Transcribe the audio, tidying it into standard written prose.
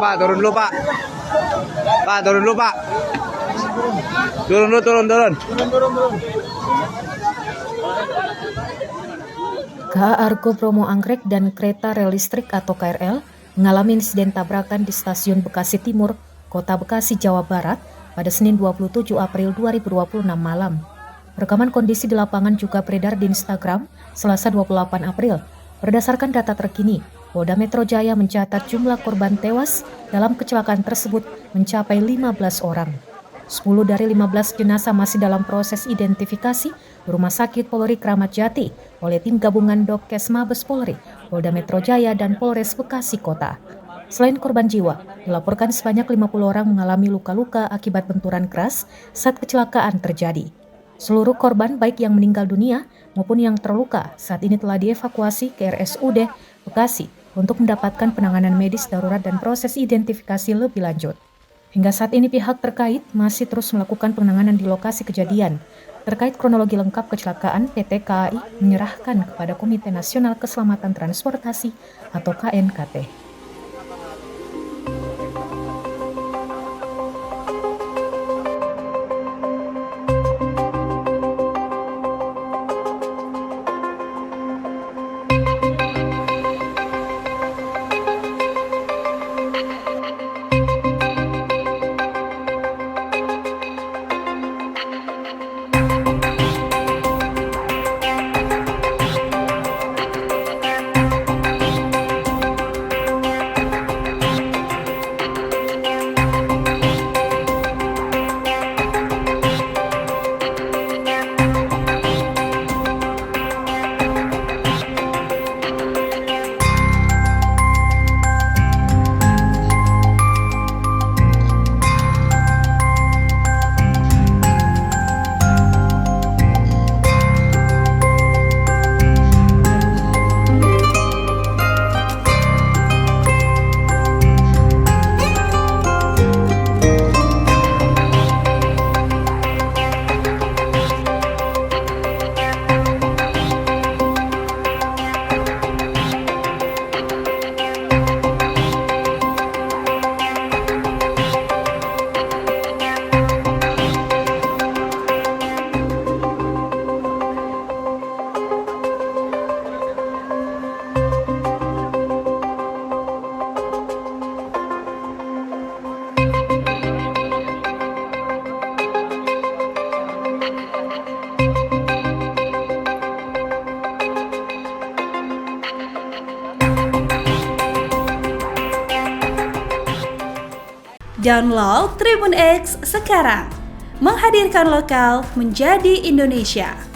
Pak, turun dulu, Pak. Pak, turun dulu, Pak. Turun. KA Argo Bromo Anggrek dan kereta rel listrik atau KRL mengalami insiden tabrakan di stasiun Bekasi Timur, Kota Bekasi, Jawa Barat pada Senin 27 April 2026 malam. Rekaman kondisi di lapangan juga beredar di Instagram Selasa 28 April. Berdasarkan data terkini, Polda Metro Jaya mencatat jumlah korban tewas dalam kecelakaan tersebut mencapai 15 orang. 10 dari 15 jenazah masih dalam proses identifikasi di Rumah Sakit Polri Kramat Jati oleh tim gabungan Dokes Mabes Polri, Polda Metro Jaya, dan Polres Bekasi Kota. Selain korban jiwa, dilaporkan sebanyak 50 orang mengalami luka-luka akibat benturan keras saat kecelakaan terjadi. Seluruh korban baik yang meninggal dunia maupun yang terluka saat ini telah dievakuasi ke RSUD Bekasi untuk mendapatkan penanganan medis darurat dan proses identifikasi lebih lanjut. Hingga saat ini pihak terkait masih terus melakukan penanganan di lokasi kejadian. Terkait kronologi lengkap kecelakaan, PT KAI menyerahkan kepada Komite Nasional Keselamatan Transportasi atau KNKT. Download Tribun X sekarang, menghadirkan lokal menjadi Indonesia.